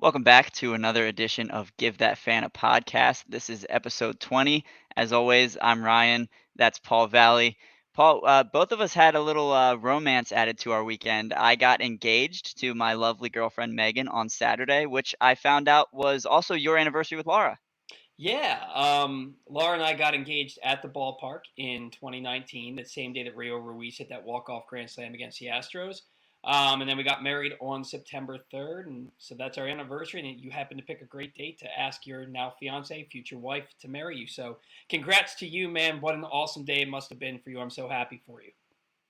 Welcome back to another edition of Give That Fan a Podcast. This is episode 20. As always, I'm Ryan. That's Paul Valley. Paul, both of us had a little romance added to our weekend. I got engaged to my lovely girlfriend Megan on Saturday, which I found out was also your anniversary with Laura. Yeah, Laura and I got engaged at the ballpark in 2019, the same day that Rio Ruiz hit that walk-off grand slam against the Astros. And then we got married on September 3rd, and so that's our anniversary. And you happen to pick a great date to ask your now fiance, future wife, to marry you. So, congrats to you, man! What an awesome day it must have been for you. I'm so happy for you.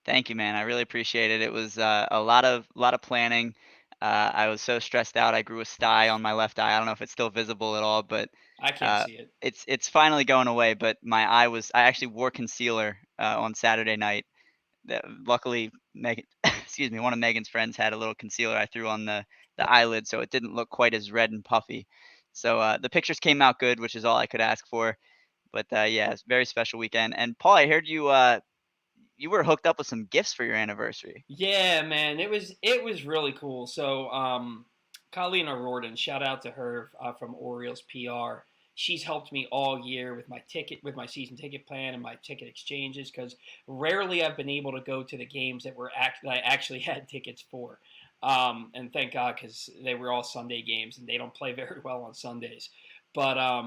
Thank you, man. I really appreciate it. It was a lot of planning. I was so stressed out. I grew a sty on my left eye. I don't know if it's still visible at all, but I can't uh, see it. it's finally going away. But I actually wore concealer on Saturday night. Luckily, Megan, excuse me, one of Megan's friends had a little concealer I threw on the eyelid, so it didn't look quite as red and puffy. So the pictures came out good, which is all I could ask for. But yeah, it's a very special weekend. And Paul, I heard you were hooked up with some gifts for your anniversary. Yeah, man, it was really cool. So, Colleen O'Riordan, shout out to her from Orioles PR. She's helped me all year with my season ticket plan and my ticket exchanges because rarely I've been able to go to the games that I actually had tickets for. And thank God because they were all Sunday games and they don't play very well on Sundays. But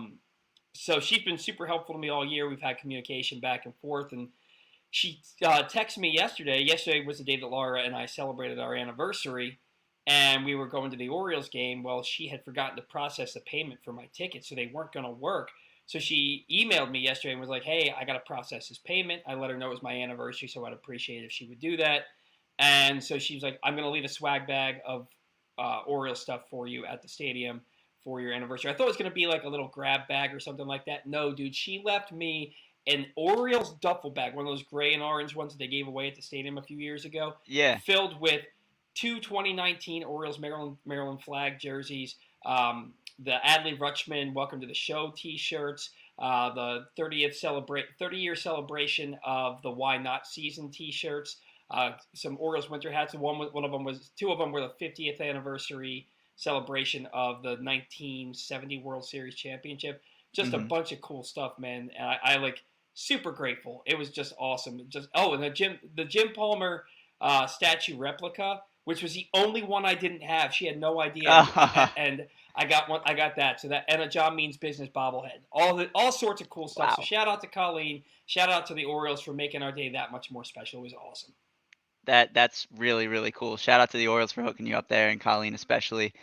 so she's been super helpful to me all year. We've had communication back and forth, and she texted me yesterday. Yesterday was the day that Laura and I celebrated our anniversary, and we were going to the Orioles game. Well, she had forgotten to process the payment for my ticket, so they weren't going to work. So she emailed me yesterday and was like, "Hey, I got to process this payment." I let her know it was my anniversary, so I'd appreciate it if she would do that. And so she was like, "I'm going to leave a swag bag of Orioles stuff for you at the stadium for your anniversary." I thought it was going to be like a little grab bag or something like that. No, dude, she left me an Orioles duffel bag, one of those gray and orange ones that they gave away at the stadium a few years ago, Yeah. filled with two 2019 Orioles Maryland flag jerseys, the Adley Rutschman Welcome to the Show T-shirts, the 30-year celebration of the Why Not season T-shirts, some Orioles winter hats. Two of them were the 50th anniversary celebration of the 1970 World Series championship. Just a Hmm. bunch of cool stuff, man. And I like super grateful. It was just awesome. And the Jim Palmer statue replica, which was the only one I didn't have. She had no idea, and I got one. I got that. So that and a John Means Business bobblehead. All sorts of cool stuff. So Wow. shout out to Colleen. Shout out to the Orioles for making our day that much more special. It was awesome. That's really, really cool. Shout out to the Orioles for hooking you up there, and Colleen especially.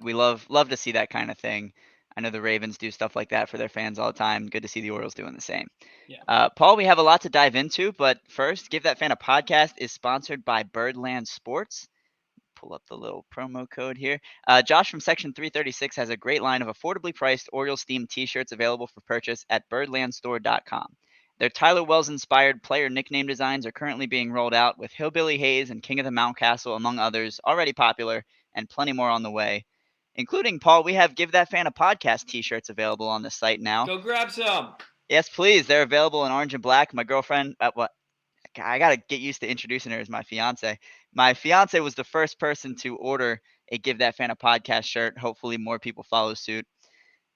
We love to see that kind of thing. I know the Ravens do stuff like that for their fans all the time. Good to see the Orioles doing the same. Yeah. Paul, we have a lot to dive into, but first, Give That Fan a Podcast is sponsored by Birdland Sports. Pull up the little promo code here. Josh from Section 336 has a great line of affordably priced Orioles themed t-shirts available for purchase at birdlandstore.com. Their Tyler Wells inspired player nickname designs are currently being rolled out, with Hillbilly Hayes and King of the Mountcastle, among others, already popular, and plenty more on the way. Including, Paul, we have Give That Fan a Podcast t shirts available on the site now. Go grab some. Yes, please. They're available in orange and black. My girlfriend, I gotta get used to introducing her as my fiance. My fiance was the first person to order a Give That Fan a Podcast shirt. Hopefully, more people follow suit.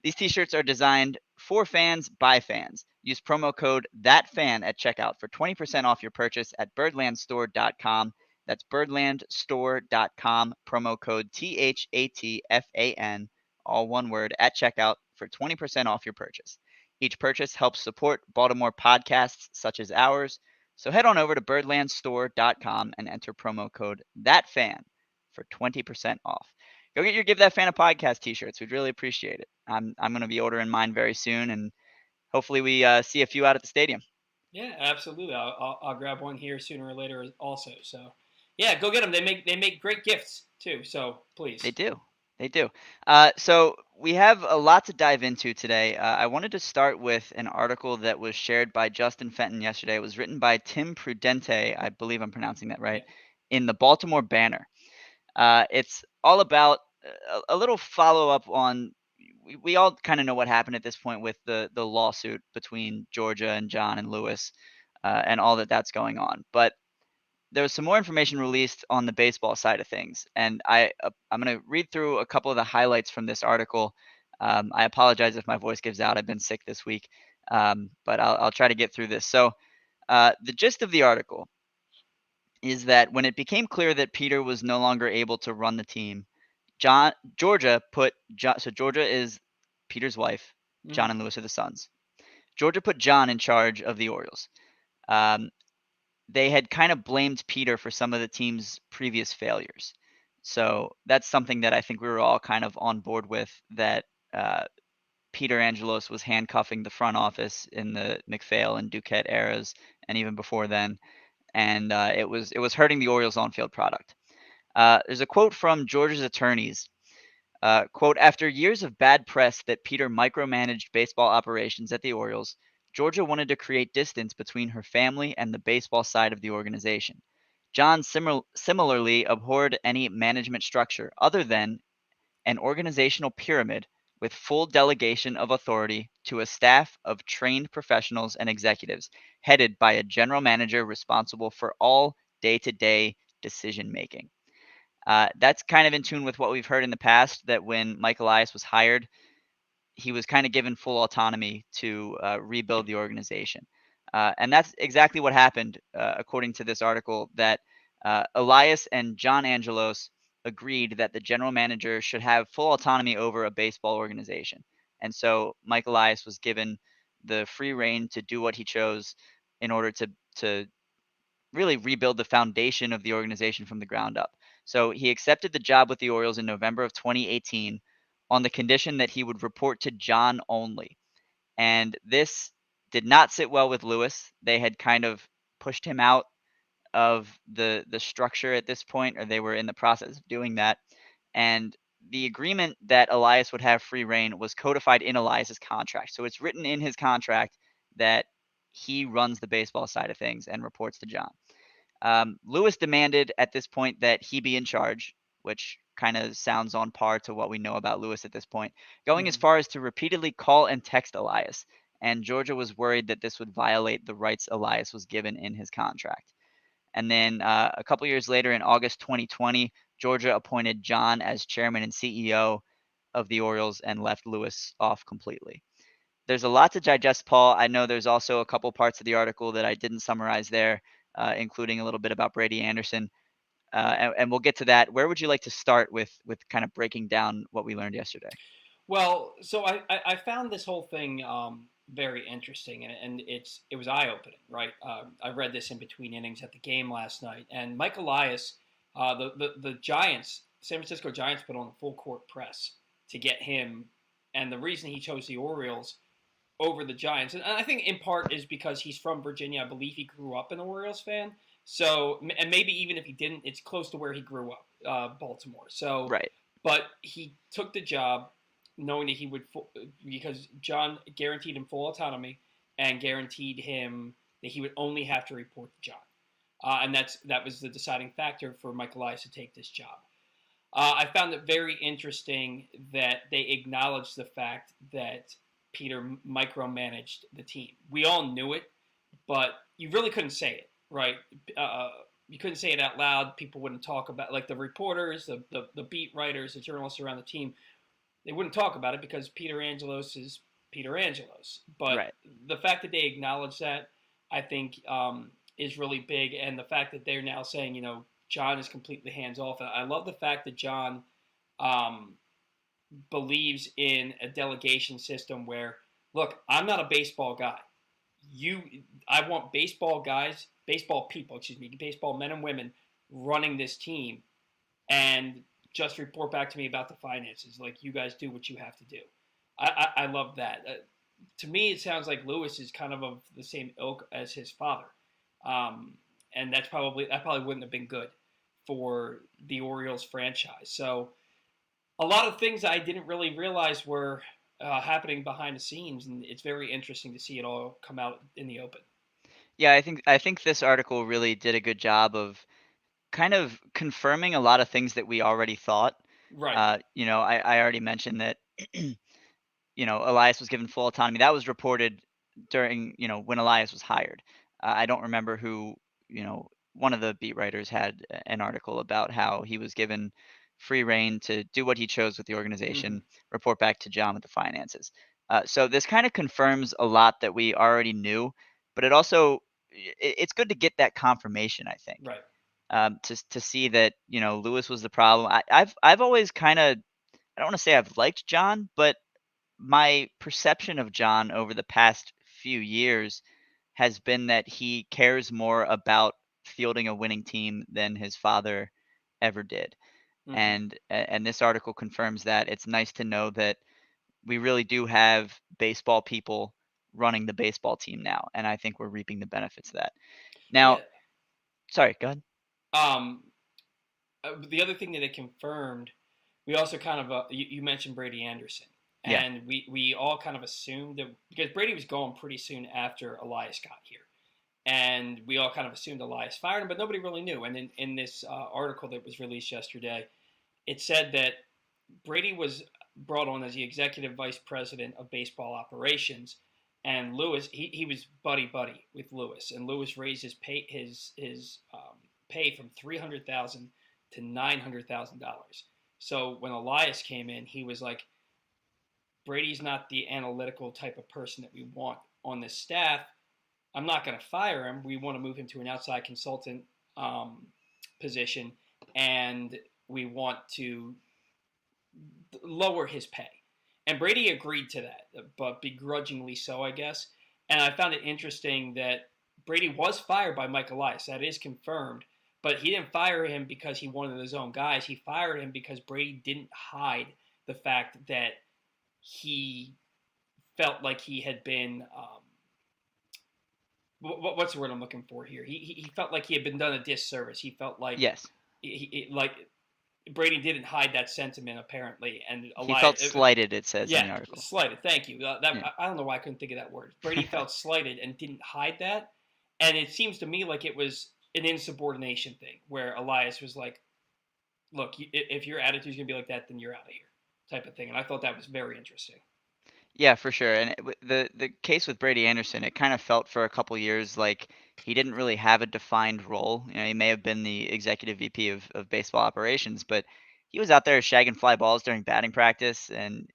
These t-shirts are designed for fans by fans. Use promo code THATFAN at checkout for 20% off your purchase at birdlandstore.com. That's birdlandstore.com, promo code THATFAN, all one word, at checkout for 20% off your purchase. Each purchase helps support Baltimore podcasts such as ours. So head on over to birdlandstore.com and enter promo code THATFAN for 20% off. Go get your Give That Fan a Podcast t-shirts. We'd really appreciate it. I'm going to be ordering mine very soon, and hopefully we see a few out at the stadium. Yeah, absolutely. I'll grab one here sooner or later also. So, yeah, go get them. They make great gifts too. So They please. do. They do. So we have a lot to dive into today. I wanted to start with an article that was shared by Justin Fenton yesterday. It was written by Tim Prudente, I believe I'm pronouncing that Yeah. right, in the Baltimore Banner. It's all about a little follow up on. We all kind of know what happened at this point with the lawsuit between Georgia and John and Lewis, and all that's going on. But there was some more information released on the baseball side of things, and I'm going to read through a couple of the highlights from this article. I apologize if my voice gives out. I've been sick this week, but I'll try to get through this. So, the gist of the article is that when it became clear that Peter was no longer able to run the team, Georgia put so Georgia is Peter's wife. John Hmm. and Lewis are the sons. Georgia put John in charge of the Orioles. Um, they had kind of blamed Peter for some of the team's previous failures. So that's something that I think we were all kind of on board with, that uh, Peter Angelos was handcuffing the front office in the McPhail and Duquette eras, and even before then, and it was hurting the Orioles' on-field product. There's a quote from Georgia's attorneys. Quote, after years of bad press that Peter micromanaged baseball operations at the Orioles, Georgia wanted to create distance between her family and the baseball side of the organization. John similarly abhorred any management structure other than an organizational pyramid with full delegation of authority to a staff of trained professionals and executives, headed by a general manager responsible for all day to day decision making. That's kind of in tune with what we've heard in the past, that when Mike Elias was hired, he was kind of given full autonomy to rebuild the organization. And that's exactly what happened, according to this article, that Elias and John Angelos agreed that the general manager should have full autonomy over a baseball organization. And so Mike Elias was given the free reign to do what he chose in order to really rebuild the foundation of the organization from the ground up. So he accepted the job with the Orioles in November of 2018 on the condition that he would report to John only. And this did not sit well with Lewis. They had kind of pushed him out of the structure at this point, or they were in the process of doing that. And the agreement that Elias would have free reign was codified in Elias's contract. So it's written in his contract that he runs the baseball side of things and reports to John. Lewis demanded at this point that he be in charge, which kind of sounds on par to what we know about Lewis at this point, going as Hmm. far as to repeatedly call and text Elias. And Georgia was worried that this would violate the rights Elias was given in his contract. And then a couple years later, in August 2020, Georgia appointed John as chairman and CEO of the Orioles and left Lewis off completely. There's a lot to digest, Paul. I know there's also a couple parts of the article that I didn't summarize there, including a little bit about Brady Anderson, and we'll get to that. Where would you like to start with kind of breaking down what we learned yesterday? Well, so I found this whole thing very interesting, and it was eye opening, right? I read this in between innings at the game last night, and Mike Elias, the Giants, San Francisco Giants, put on a full court press to get him, and the reason he chose the Orioles over the Giants, and I think in part is because he's from Virginia. I believe he grew up an Orioles fan, so and maybe even if he didn't, it's close to where he grew up, Baltimore. So, Right. but he took the job knowing that he would, because John guaranteed him full autonomy and guaranteed him that he would only have to report to John, and that was the deciding factor for Michael Elias to take this job. I found it very interesting that they acknowledged the fact that Peter micromanaged the team. We all knew it, but you really couldn't say it, right? You couldn't say it out loud. People wouldn't talk about, like the reporters, the beat writers, the journalists around the team. They wouldn't talk about it because Peter Angelos is Peter Angelos. But Right. the fact that they acknowledge that, I think, is really big. And the fact that they're now saying, John is completely hands off. And I love the fact that John um, believes in a delegation system where, look, I'm not a baseball guy. You, I want baseball guys, baseball people, excuse me, baseball men and women running this team, and just report back to me about the finances. Like, you guys do what you have to do. I love that. To me, it sounds like Lewis is kind of the same ilk as his father, um, and that probably wouldn't have been good for the Orioles franchise. So a lot of things I didn't really realize were happening behind the scenes, and it's very interesting to see it all come out in the open. Yeah, I think this article really did a good job of kind of confirming a lot of things that we already thought. Right. I already mentioned that Elias was given full autonomy. That was reported during when Elias was hired. I don't remember who you know one of the beat writers had an article about how he was given free reign to do what he chose with the Mm-hmm. organization, report back to John with the finances. So this kind of confirms a lot that we already knew, but it also it's good to get that confirmation, I think, Right. to see that Lewis was the problem. I've always kind of, I don't want to say I've liked John, but my perception of John over the past few years has been that he cares more about fielding a winning team than his father ever did. Mm-hmm. And this article confirms that. It's nice to know that we really do have baseball people running the baseball team now, and I think we're reaping the benefits of that. Now, Yeah. sorry, go ahead. Um, the other thing that it confirmed, we also kind of you mentioned Brady Anderson, Yeah, and we all kind of assumed that because Brady was going pretty soon after Elias got here, and we all kind of assumed Elias fired him, but nobody really knew. And in this article that was released yesterday, it said that Brady was brought on as the executive vice president of baseball operations, and Lewis he was buddy with Lewis, and Lewis raised his pay from 300,000 to $900,000. So when Elias came in, he was like, Brady's not the analytical type of person that we want on this staff. I'm not going to fire him. We want to move him to an outside consultant position, and we want to lower his pay. And Brady agreed to that, but begrudgingly so, I guess. And I found it interesting that Brady was fired by Mike Elias. That is confirmed. But he didn't fire him because he wanted his own guys. He fired him because Brady didn't hide the fact that he felt like he had been what's the word I'm looking for here? He felt like he had been done a disservice. He felt like yes. like Brady didn't hide that sentiment apparently, and He felt Elias, slighted, it says in yeah, the article. slighted. Thank you. Yeah. I don't know why I couldn't think of that word. Brady felt slighted and didn't hide that, and it seems to me like it was an insubordination thing where Elias was like, "Look, if your attitude's gonna be like that, then you're out of here," type of thing. And I thought that was very interesting. Yeah, for sure. And the case with Brady Anderson, it kind of felt for a couple years like he didn't really have a defined role. He may have been the executive VP of baseball operations, but he was out there shagging fly balls during batting practice, and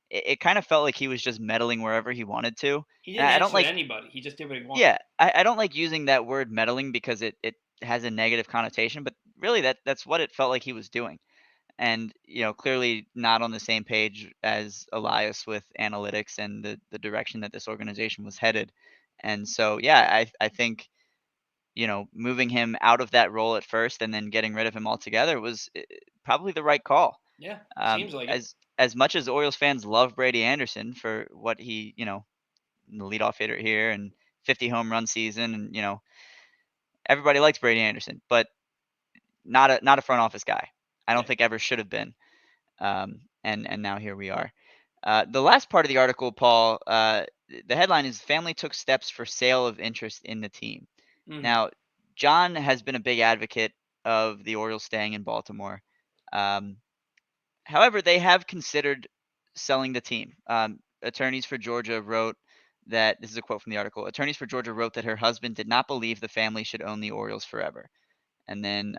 it kind of felt like he was just meddling wherever he wanted to. He And didn't I don't answer to like, anybody. He just did what he wanted. yeah, I don't like using that word meddling because it has a negative connotation, but really that's what it felt like he was doing. And clearly not on the same page as Elias with analytics and the direction that this organization was headed. And so yeah, I think moving him out of that role at first and then getting rid of him altogether was probably the right call. Yeah, seems like it. As much as Orioles fans love Brady Anderson for what he, the leadoff hitter here and 50 home run season, and everybody likes Brady Anderson, but not a front office guy. I Yeah. don't think ever should have been. And now here we are. The last part of the article, Paul, the headline is "Family Took Steps for Sale of Interest in the Team." Mm-hmm. Now, John has been a big advocate of the Orioles staying in Baltimore. Um, However, they have considered selling the team. Attorneys for Georgia wrote that this is a quote from the article. Attorneys for Georgia wrote that her husband did not believe the family should own the Orioles forever. And then,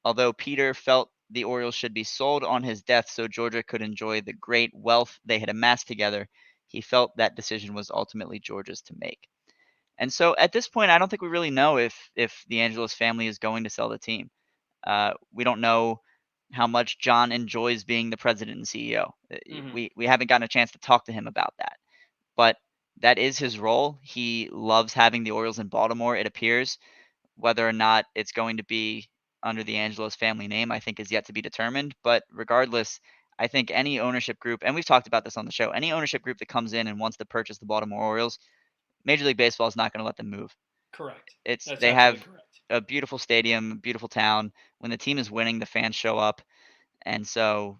although Peter felt the Orioles should be sold on his death so Georgia could enjoy the great wealth they had amassed together, he felt that decision was ultimately Georgia's to make. And so at this point, I don't think we really know if the Angelos family is going to sell the team. We don't know how much John enjoys being the president and CEO. Mm-hmm. We haven't gotten a chance to talk to him about that, but that is his role. He loves having the Orioles in Baltimore, it appears. Whether or not it's going to be under the Angelos family name, I think is yet to be determined. But regardless, I think any ownership group, and we've talked about this on the show, any ownership group that comes in and wants to purchase the Baltimore Orioles, Major League Baseball is not going to let them move. Correct. It's That's they absolutely have correct. a beautiful stadium, beautiful town. When the team is winning, the fans show up, and so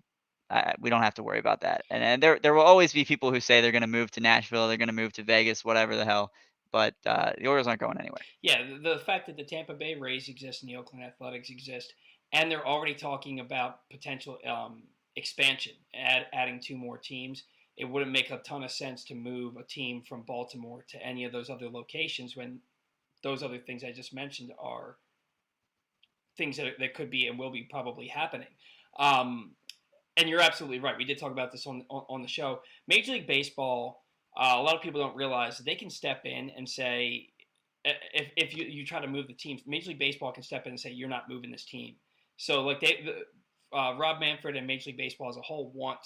we don't have to worry about that. And there will always be people who say they're going to move to Nashville, they're going to move to Vegas, whatever the hell. But the Orioles aren't going anywhere. Yeah, the fact that the Tampa Bay Rays exist and the Oakland Athletics exist, and they're already talking about potential expansion, adding two more teams. It wouldn't make a ton of sense to move a team from Baltimore to any of those other locations when those other things I just mentioned are things that could be and will be probably happening. Um, and you're absolutely right. We did talk about this on the show. Major League Baseball, a lot of people don't realize that they can step in and say, if you try to move the team, Major League Baseball can step in and say you're not moving this team. So like Rob Manfred and Major League Baseball as a whole want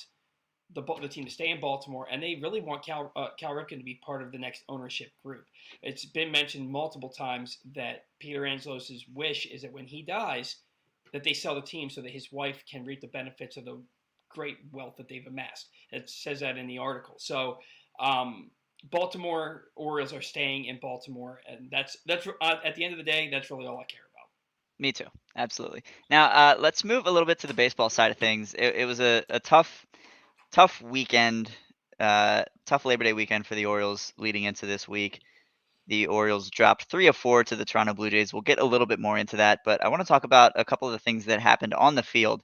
the team to stay in Baltimore, and they really want Cal Ripken to be part of the next ownership group. It's been mentioned multiple times that Peter Angelos' wish is that when he dies, that they sell the team so that his wife can reap the benefits of the great wealth that they've amassed. It says that in the article. So Baltimore Orioles are staying in Baltimore, and that's at the end of the day, that's really all I care about. Me too. Absolutely. Now, let's move a little bit to the baseball side of things. It was a tough weekend, tough Labor Day weekend for the Orioles leading into this week. The Orioles dropped 3 of 4 to the Toronto Blue Jays. We'll get a little bit more into that, but I want to talk about a couple of the things that happened on the field.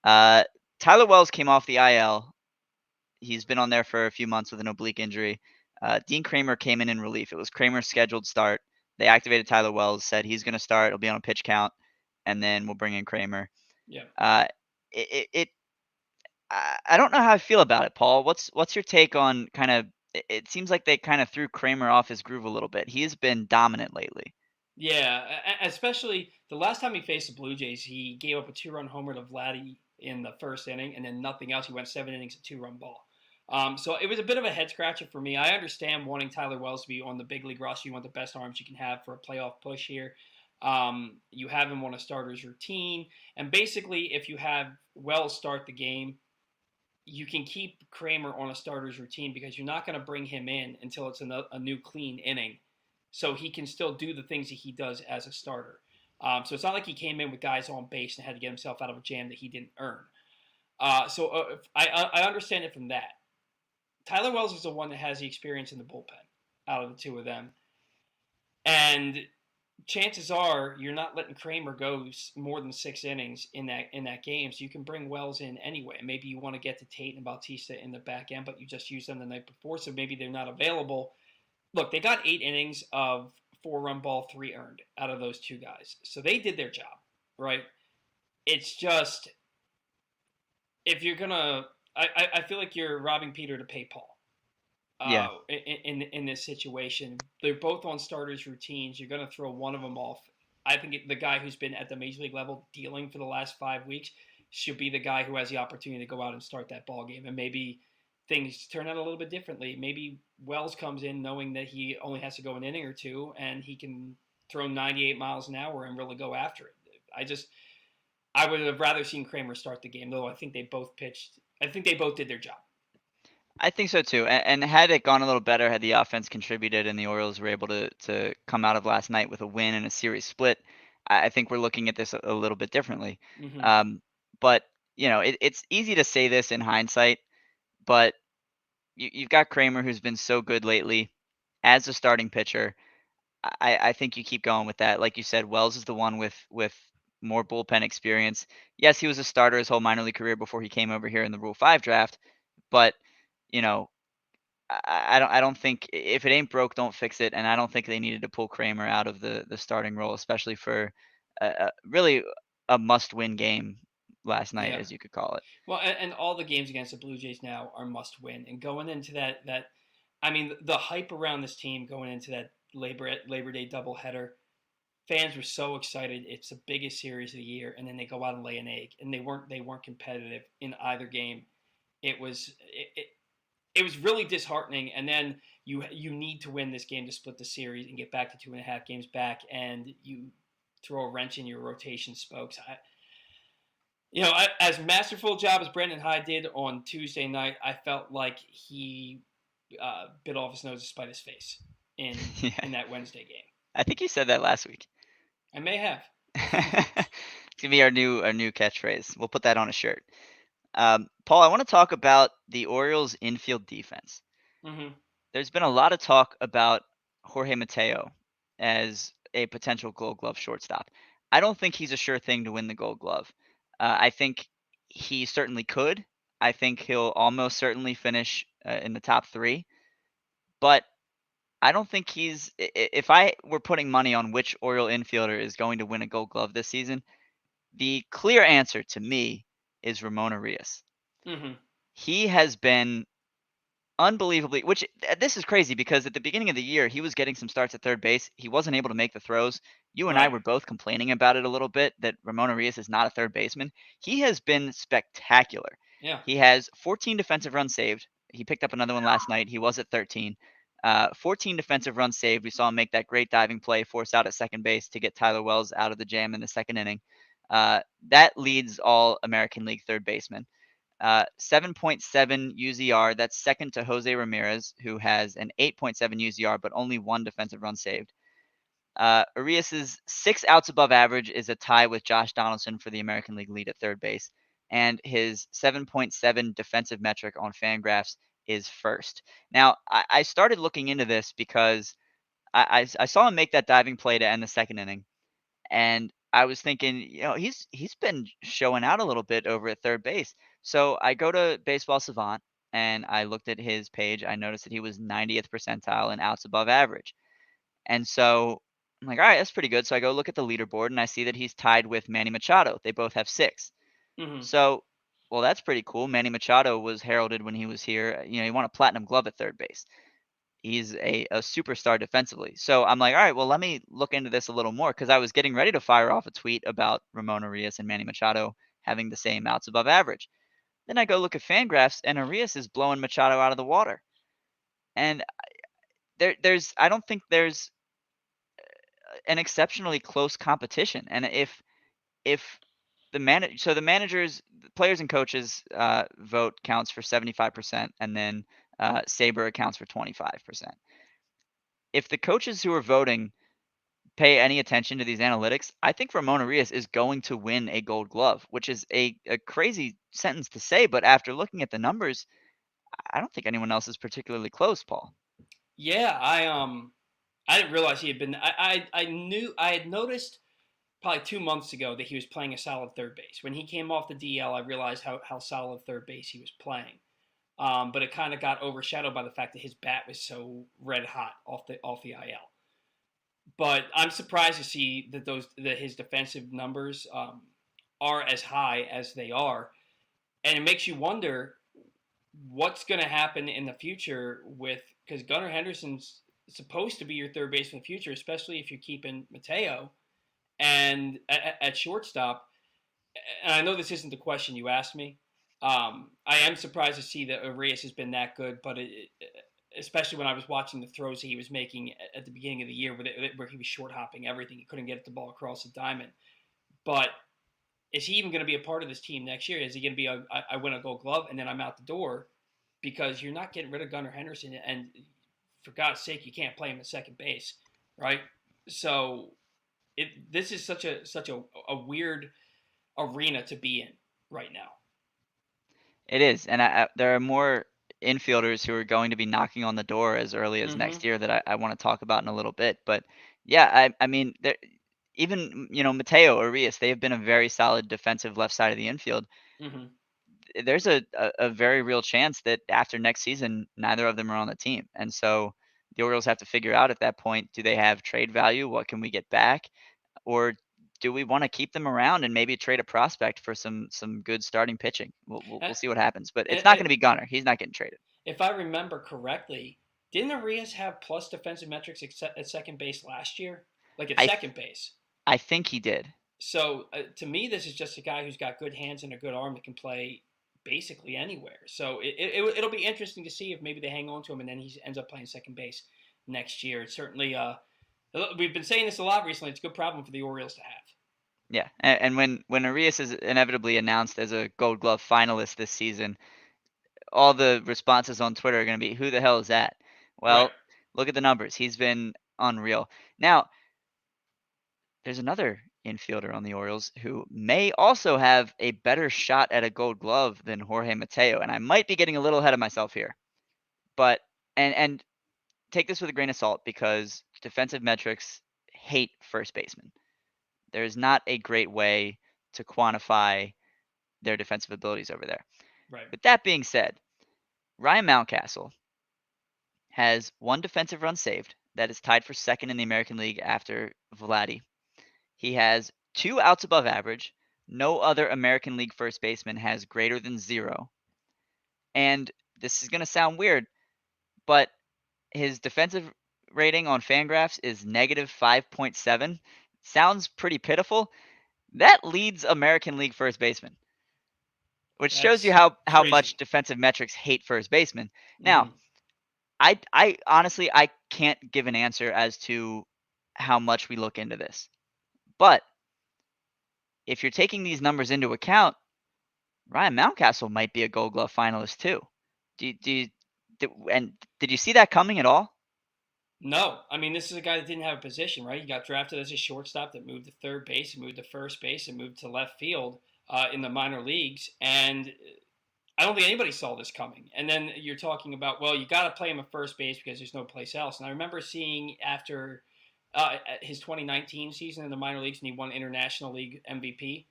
Uh, Tyler Wells came off the IL. He's been on there for a few months with an oblique injury. Dean Kramer came in relief. It was Kramer's scheduled start. They activated Tyler Wells, said he's going to start. He'll be on a pitch count, and then we'll bring in Kramer. Yeah. Uh, it I don't know how I feel about it, Paul. What's your take on kind of? It seems like they kind of threw Kramer off his groove a little bit. He has been dominant lately. Yeah, especially the last time he faced the Blue Jays, he gave up a 2-run homer to Vladdy in the first inning, and then nothing else. He went 7 innings, a 2-run ball. So it was a bit of a head scratcher for me. I understand wanting Tyler Wells to be on the big league roster. You want the best arms you can have for a playoff push here. You have him on a starter's routine, and basically, if you have Wells start the game, you can keep Kramer on a starter's routine because you're not going to bring him in until it's a new clean inning, so he can still do the things that he does as a starter. So it's not like he came in with guys on base and had to get himself out of a jam that he didn't earn. I understand it from that. Tyler Wells is the one that has the experience in the bullpen out of the two of them, and chances are you're not letting Kramer go more than 6 innings in that game, so you can bring Wells in anyway. Maybe you want to get to Tate and Bautista in the back end, but you just used them the night before, so maybe they're not available. Look, they got 8 innings of 4-run ball, 3 earned out of those two guys, so they did their job, right? It's just if you're gonna, I feel like you're robbing Peter to pay Paul. Yeah, In this situation. They're both on starters routines. You're going to throw one of them off. I think the guy who's been at the major league level dealing for the last 5 weeks should be the guy who has the opportunity to go out and start that ball game. And maybe things turn out a little bit differently. Maybe Wells comes in knowing that he only has to go an inning or two and he can throw 98 miles an hour and really go after it. I would have rather seen Kramer start the game, though I think they both pitched. I think they both did their job. I think so too. And had it gone a little better, had the offense contributed and the Orioles were able to come out of last night with a win and a series split, I think we're looking at this a little bit differently. Mm-hmm. Um, but it's easy to say this in hindsight, but you've got Kramer who's been so good lately as a starting pitcher. I think you keep going with that. Like you said, Wells is the one with more bullpen experience. Yes, he was a starter his whole minor league career before he came over here in the Rule 5 draft, but you know, I don't think if it ain't broke, don't fix it, and I don't think they needed to pull Kramer out of the starting role, especially for really a must-win game last night, Yeah. as you could call it. Well, and all the games against the Blue Jays now are must win. And going into that, I mean, the hype around this team going into that Labor Day doubleheader, fans were so excited. It's the biggest series of the year, and then they go out and lay an egg, and they weren't competitive in either game. It was really disheartening. And then you need to win this game to split the series and get back to 2.5 games back, and you throw a wrench in your rotation spokes. As masterful a job as Brandon Hyde did on Tuesday night, I felt like he bit off his nose to spite his face in Yeah, in that Wednesday game. I think you said that last week. I may have. It's gonna be our new catchphrase. We'll put that on a shirt. Paul, I want to talk about the Orioles' infield defense. Mm-hmm. There's been a lot of talk about Jorge Mateo as a potential Gold Glove shortstop. I don't think he's a sure thing to win the Gold Glove. I think he certainly could. I think he'll almost certainly finish in the top three. But I don't think if I were putting money on which Oriole infielder is going to win a Gold Glove this season, the clear answer to me is Ramon Arias. Hmm. He has been unbelievably, which this is crazy because at the beginning of the year, he was getting some starts at third base. He wasn't able to make the throws. You and I Right. were both complaining about it a little bit that Ramon Arias is not a third baseman. He has been spectacular. Yeah. He has 14 defensive runs saved. He picked up another one last night. He was at 13. 14 defensive runs saved. We saw him make that great diving play, force out at second base to get Tyler Wells out of the jam in the second inning. That leads all American League third basemen. 7.7 UZR. That's second to Jose Ramirez, who has an 8.7 UZR, but only one defensive run saved. Arias's 6 outs above average is a tie with Josh Donaldson for the American League lead at third base, and his 7.7 defensive metric on Fangraphs is first. Now, I started looking into this because I saw him make that diving play to end the second inning, and I was thinking, he's been showing out a little bit over at third base. So I go to Baseball Savant and I looked at his page. I noticed that he was 90th percentile in outs above average. And so I'm like, all right, that's pretty good. So I go look at the leaderboard and I see that he's tied with Manny Machado. They both have 6. Hmm. So, well, that's pretty cool. Manny Machado was heralded when he was here. He won a platinum glove at third base. He's a superstar defensively. So I'm like, all right, well, let me look into this a little more because I was getting ready to fire off a tweet about Ramon Arias and Manny Machado having the same outs above average. Then I go look at Fangraphs, and Arias is blowing Machado out of the water. And I don't think there's an exceptionally close competition. And if the managers, the players, and coaches vote counts for 75%, and then Saber accounts for 25%. If the coaches who are voting pay any attention to these analytics, I think Ramon Arias is going to win a Gold Glove, which is a crazy sentence to say, but after looking at the numbers, I don't think anyone else is particularly close, Paul. Yeah. I didn't realize he had been. I knew I had noticed probably 2 months ago that he was playing a solid third base. When he came off the DL, I realized how solid third base he was playing. But it kind of got overshadowed by the fact that his bat was so red hot off the IL. But I'm surprised to see that his defensive numbers are as high as they are, and it makes you wonder what's going to happen in the future with because Gunnar Henderson's supposed to be your third baseman in the future, especially if you're keeping Mateo and at shortstop. And I know this isn't the question you asked me. I am surprised to see that Arias has been that good, but especially when I was watching the throws he was making at the beginning of the year, where he was short hopping everything, he couldn't get the ball across the diamond. But is he even going to be a part of this team next year? Is he going to be I win a Gold Glove and then I'm out the door? Because you're not getting rid of Gunnar Henderson, and for God's sake, you can't play him at second base, right? So this is such a weird arena to be in right now. It is, and there are more infielders who are going to be knocking on the door as early as Mm-hmm. next year that I want to talk about in a little bit. But yeah, I mean, even Mateo, Arias, they have been a very solid defensive left side of the infield. Mm-hmm. There's a very real chance that after next season, neither of them are on the team. And so the Orioles have to figure out at that point, do they have trade value? What can we get back? Or do we want to keep them around and maybe trade a prospect for some good starting pitching? We'll see what happens. But it's not going to be Gunnar. He's not getting traded. If I remember correctly, didn't Arias have plus defensive metrics at second base last year? Like at I second base. I think he did. So to me, this is just a guy who's got good hands and a good arm that can play basically anywhere. So it'll be interesting to see if maybe they hang on to him and then he ends up playing second base next year. It's certainly we've been saying this a lot recently. It's a good problem for the Orioles to have. Yeah, and when Arias is inevitably announced as a Gold Glove finalist this season, all the responses on Twitter are going to be, "Who the hell is that?" Right. Well, look at the numbers. He's been unreal. Now, there's another infielder on the Orioles who may also have a better shot at a Gold Glove than Jorge Mateo, and I might be getting a little ahead of myself here. But and take this with a grain of salt because defensive metrics hate first baseman. There's not a great way to quantify their defensive abilities over there. Right. With that being said, Ryan Mountcastle has one defensive run saved. That is tied for second in the American League after Vladdy. He has 2 outs above average. No other American League first baseman has greater than 0. And this is going to sound weird, but his defensive rating on Fangraphs is negative 5.7. Sounds pretty pitiful. That leads American League first baseman, which shows you That's how much crazy. defensive metrics hate first baseman. Now, Hmm. I honestly I can't give an answer as to how much we look into this. But if you're taking these numbers into account, Ryan Mountcastle might be a Gold Glove finalist too. And did you see that coming at all? No, I mean this is a guy that didn't have a position, right? He got drafted as a shortstop that moved to third base, and moved to first base, and moved to left field in the minor leagues, and I don't think anybody saw this coming. And then you're talking about, well, you got to play him at first base because there's no place else. And I remember seeing after his 2019 season in the minor leagues, and he won International League MVP.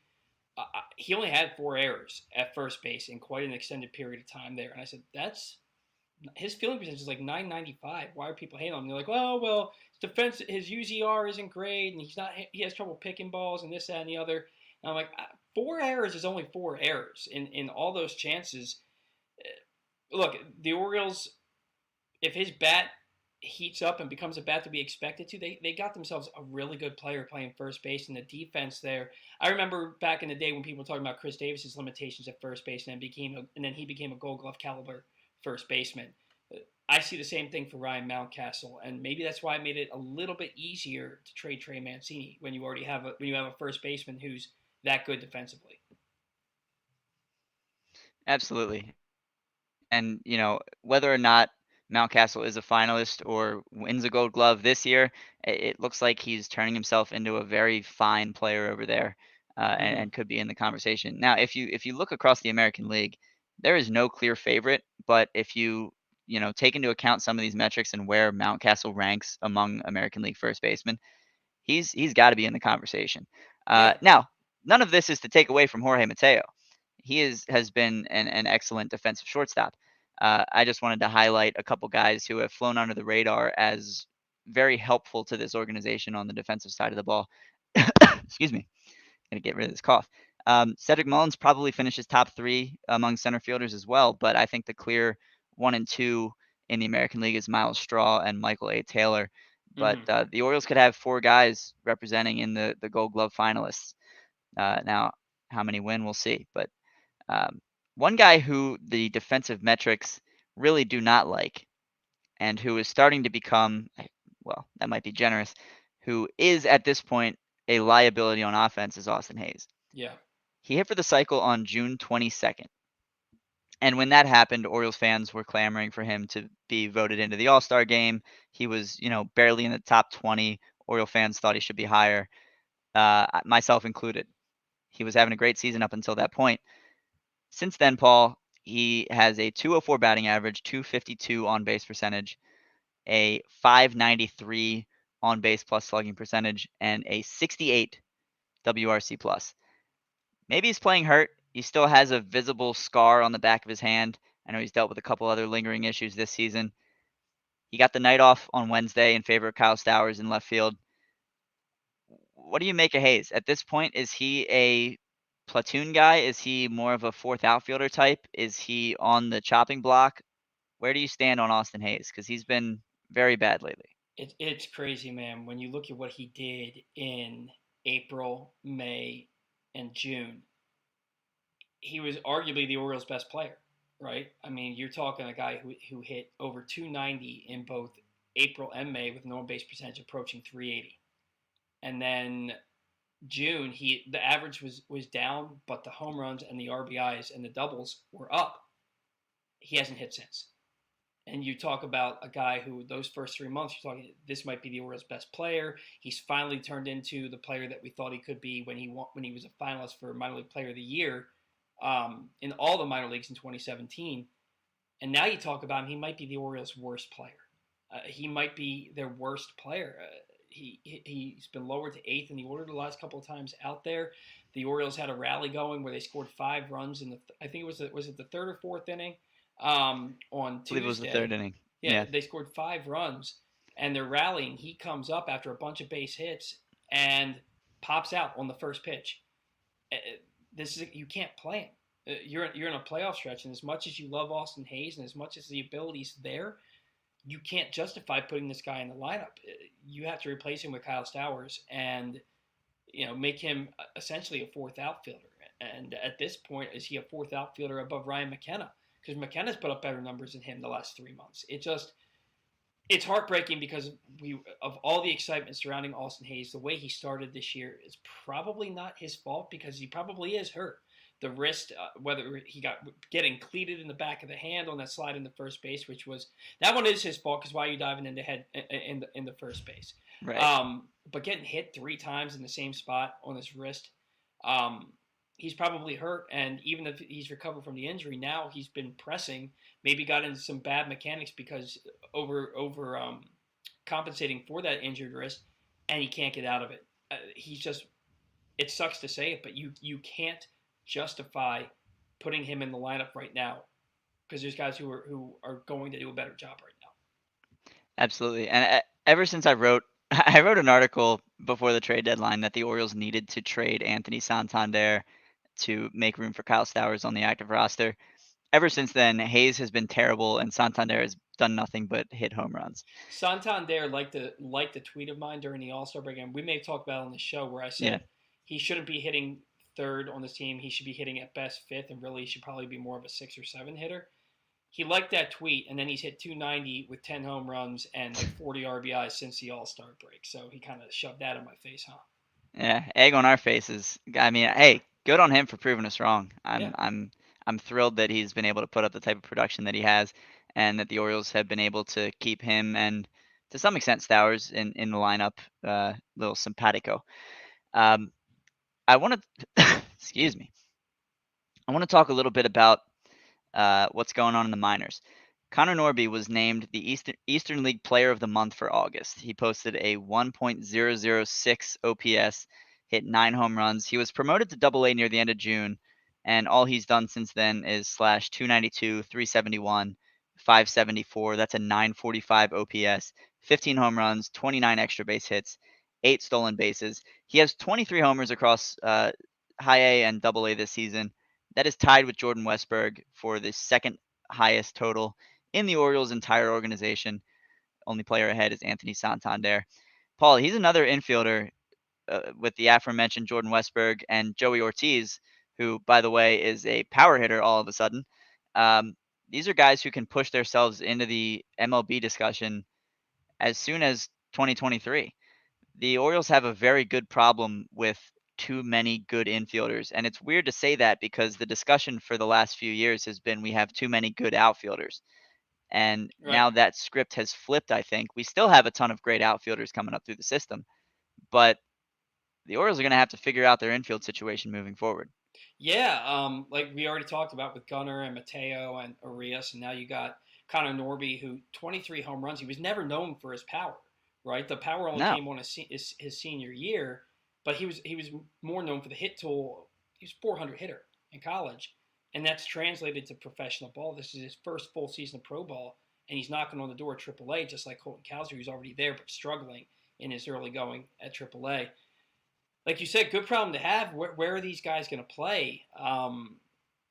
He only had 4 errors at first base in quite an extended period of time there. And I said, that's his fielding percentage is like 995. Why are people hating on him? They're like, well, his defense, his UZR isn't great, and he has trouble picking balls, and this, that, and the other. And I'm like, 4 errors is only 4 errors in all those chances. Look, the Orioles, if his bat heats up and becomes a bat to be expected to, they got themselves a really good player playing first base, and the defense there. I remember back in the day when people were talking about Chris Davis's limitations at first base, and then he became a Gold Glove caliber first baseman. I see the same thing for Ryan Mountcastle, and maybe that's why I made it a little bit easier to trade Trey Mancini when you already have a first baseman who's that good defensively. Absolutely. And, whether or not Mountcastle is a finalist or wins a Gold Glove this year, it looks like he's turning himself into a very fine player over there, and Mm-hmm. could be in the conversation. Now, if you look across the American League, there is no clear favorite, but if you take into account some of these metrics and where Mountcastle ranks among American League first basemen, he's got to be in the conversation. Yeah. Now, none of this is to take away from Jorge Mateo. Has been an excellent defensive shortstop. I just wanted to highlight a couple guys who have flown under the radar as very helpful to this organization on the defensive side of the ball. Excuse me, gonna get rid of this cough. Cedric Mullins probably finishes top 3 among center fielders as well, but I think the clear 1 and 2 in the American League is Miles Straw and Michael A. Taylor. But Mm-hmm. the Orioles could have 4 guys representing in the Gold Glove finalists. Now, how many win, we'll see. But um, one guy who the defensive metrics really do not like, and who is starting to become, well, that might be generous, who is at this point a liability on offense, is Austin Hayes. Yeah. He hit for the cycle on June 22nd. And when that happened, Orioles fans were clamoring for him to be voted into the All-Star game. He was, barely in the top 20. Oriole fans thought he should be higher, myself included. He was having a great season up until that point. Since then, Paul, he has a 204 batting average, 252 on base percentage, a 593 on base plus slugging percentage, and a 68 WRC plus. Maybe he's playing hurt. He still has a visible scar on the back of his hand. I know he's dealt with a couple other lingering issues this season. He got the night off on Wednesday in favor of Kyle Stowers in left field. What do you make of Hayes? At this point, is he a platoon guy? Is he more of a fourth outfielder type? Is he on the chopping block? Where do you stand on Austin Hayes? Because he's been very bad lately. It's crazy, man. When you look at what he did in April, May, and June, he was arguably the Orioles' best player, right? I mean, you're talking a guy who hit over 290 in both April and May with an on base percentage approaching 380. And then June, the average was down, but the home runs and the RBIs and the doubles were up. He hasn't hit since. And you talk about a guy who those first 3 months, you're talking this might be the Orioles' best player. He's finally turned into the player that we thought he could be when he was a finalist for minor league player of the year in all the minor leagues in 2017. And now you talk about him, he might be the Orioles' worst player. He might be their worst player. He's been lowered to eighth in the order the last couple of times out there. The Orioles had a rally going where they scored 5 runs in I think it was it the third or fourth inning on I believe it was the third Tuesday. inning. Yeah, Yeah. they scored 5 runs, and they're rallying. He comes up after a bunch of base hits and pops out on the first pitch. This is you can't play him. You're in a playoff stretch, and as much as you love Austin Hayes and as much as the ability's there, you can't justify putting this guy in the lineup. You have to replace him with Kyle Stowers and make him essentially a fourth outfielder. And at this point, is he a fourth outfielder above Ryan McKenna? Because McKenna's put up better numbers than him the last 3 months. It's heartbreaking because of all the excitement surrounding Austin Hayes. The way he started this year is probably not his fault because he probably is hurt. The wrist, whether he got getting cleated in the back of the hand on that slide in the first base, which was that one is his fault because why are you diving into head in the first base? Right. But getting hit 3 times in the same spot on his wrist, um, he's probably hurt. And even if he's recovered from the injury, now he's been pressing. Maybe got into some bad mechanics because over compensating for that injured wrist, and he can't get out of it. He's just it sucks to say it, but you can't justify putting him in the lineup right now because there's guys who are going to do a better job right now. Absolutely. And ever since I wrote I wrote an article before the trade deadline that the Orioles needed to trade Anthony Santander to make room for Kyle Stowers on the active roster. Ever since then, Hayes has been terrible and Santander has done nothing but hit home runs. Santander liked the tweet of mine during the All Star break, and we may have talked about it on the show where I Yeah. said he shouldn't be hitting third on this team. He should be hitting at best fifth, and really should probably be more of a 6 or 7 hitter. He liked that tweet, and then he's hit 290 with 10 home runs and like 40 RBIs since the All Star break. So he kind of shoved that in my face, huh? Yeah, egg on our faces. I mean, hey, good on him for proving us wrong. Yeah, I'm thrilled that he's been able to put up the type of production that he has, and that the Orioles have been able to keep him and to some extent Stowers in the lineup. Little simpatico. Um, I want to excuse me. I want to talk a little bit about what's going on in the minors. Connor Norby was named the Eastern League Player of the Month for August. He posted a 1.006 OPS, hit 9 home runs. He was promoted to Double A near the end of June, and all he's done since then is slash 292, 371, 574. That's a 945 OPS, 15 home runs, 29 extra base hits, 8 stolen bases. He has 23 homers across High A and Double A this season. That is tied with Jordan Westberg for the second highest total in the Orioles' entire organization. Only player ahead is Anthony Santander. Paul, he's another infielder with the aforementioned Jordan Westberg and Joey Ortiz, who, by the way, is a power hitter all of a sudden. These are guys who can push themselves into the MLB discussion as soon as 2023. The Orioles have a very good problem with too many good infielders. And it's weird to say that because the discussion for the last few years has been we have too many good outfielders. And right. now that script has flipped, I think. We still have a ton of great outfielders coming up through the system, but the Orioles are going to have to figure out their infield situation moving forward. Yeah, like we already talked about with Gunnar and Mateo and Arias, and now you got Connor Norby, who 23 home runs. He was never known for his power, right? The power only No. came on his senior year, but he was more known for the hit tool. He was 400 hitter in college, and that's translated to professional ball. This is his first full season of pro ball, and he's knocking on the door at AAA, just like Colton Cowser, who's already there but struggling in his early going at AAA. Like you said, good problem to have. Where are these guys going to play? And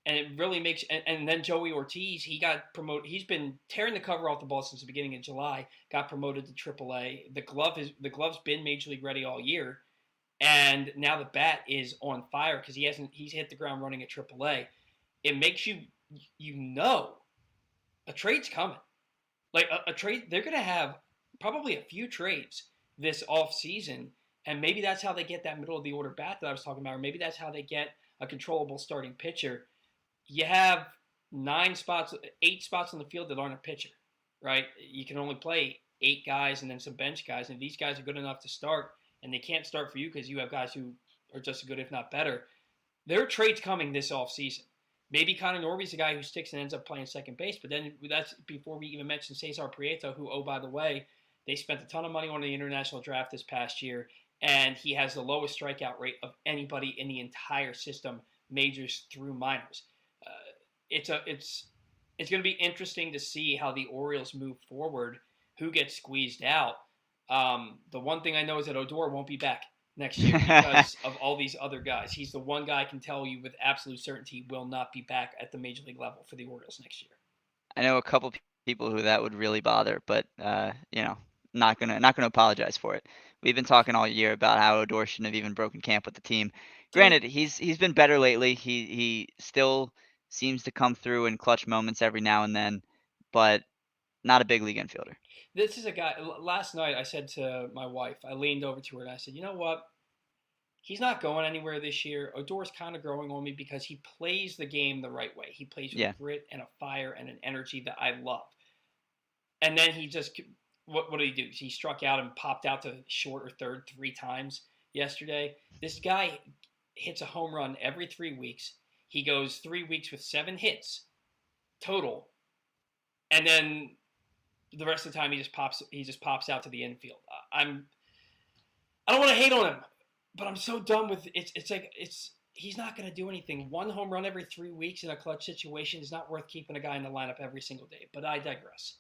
it really makes. And then Joey Ortiz, he got promoted. He's been tearing the cover off the ball since the beginning of July. Got promoted to AAA. The glove's been major league ready all year, and now the bat is on fire because he's hit the ground running at AAA. It makes you know a trade's coming. Like a trade, they're going to have probably a few trades this off season, and maybe that's how they get that middle of the order bat that I was talking about, or maybe that's how they get a controllable starting pitcher. You have 9 spots, 8 spots on the field that aren't a pitcher, right? You can only play 8 guys and then some bench guys, and if these guys are good enough to start, and they can't start for you because you have guys who are just as good, if not better. There are trades coming this off season. Maybe Connor Norby's the guy who sticks and ends up playing second base, but then that's before we even mention Cesar Prieto, who, oh, by the way, they spent a ton of money on the international draft this past year, and he has the lowest strikeout rate of anybody in the entire system, majors through minors. Uh, it's it's going to be interesting to see how the Orioles move forward, who gets squeezed out. The one thing I know is that Odor won't be back next year because of all these other guys. He's the one guy I can tell you with absolute certainty will not be back at the major league level for the Orioles next year. I know a couple people who that would really bother, but not gonna apologize for it. We've been talking all year about how Odor shouldn't have even broken camp with the team. Dude, Granted, he's been better lately. He still seems to come through in clutch moments every now and then, but not a big league infielder. this is a guy. Last night, I said to my wife, I leaned over to her and I said, you know what? He's not going anywhere this year. Odor's kind of growing on me because he plays the game the right way. He plays with Yeah. grit and a fire and an energy that I love. And then he just, what did he do? He struck out and popped out to short or third 3 times yesterday. This guy hits a home run every 3 weeks. He goes 3 weeks with 7 hits total, and then the rest of the time he just pops out to the infield. I don't want to hate on him, but I'm so done with it. It's he's not going to do anything. One home run every 3 weeks in a clutch situation is not worth keeping a guy in the lineup every single day. But I digress.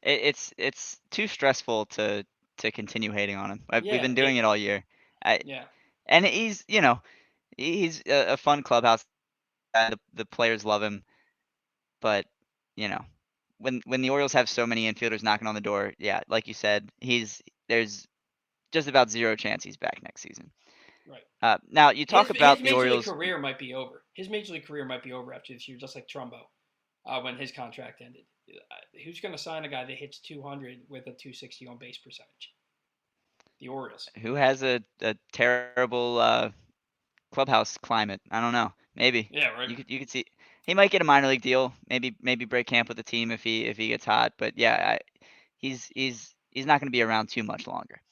It's too stressful to continue hating on him. We've Yeah, been doing it all year. I, yeah. and he's a fun clubhouse guy. The players love him, but you know, when the Orioles have so many infielders knocking on the door, yeah, like you said, there's just about zero chance he's back next season. Right. Now you talk His about the major league Orioles. career might be over. His major league career might be over after this year, just like Trumbo, when his contract ended. Who's going to sign a guy that hits 200 with a 260 on base percentage? The Orioles. Who has a terrible clubhouse climate? I don't know. Maybe Yeah, right. you could see he might get a minor league deal. Maybe break camp with the team if he gets hot. But yeah, he's not going to be around too much longer.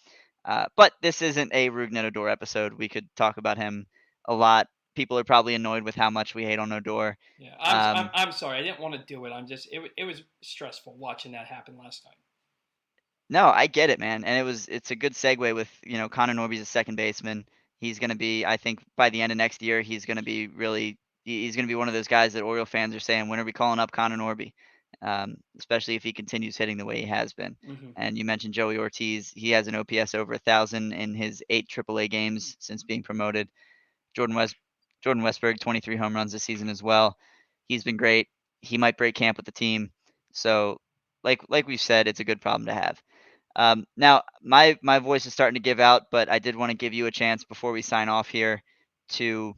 But this isn't a Rougned Odor episode. We could talk about him a lot. People are probably annoyed with how much we hate on Odor. Yeah, Um, I'm sorry. I didn't want to do it. It was stressful watching that happen last night. no, I get it, man, and it's a good segue with Connor Norby's a second baseman. He's gonna be, I think, by the end of next year, he's gonna be he's gonna be one of those guys that Oriole fans are saying, when are we calling up Connor Norby? Especially if he continues hitting the way he has been. Mm-hmm. And you mentioned Joey Ortiz. He has an OPS over 1,000 in his 8 AAA games since being promoted. Jordan West, Jordan Westberg, 23 home runs this season as well. He's been great. He might break camp with the team. So, like we've said, it's a good problem to have. Now, my voice is starting to give out, but I did want to give you a chance before we sign off here to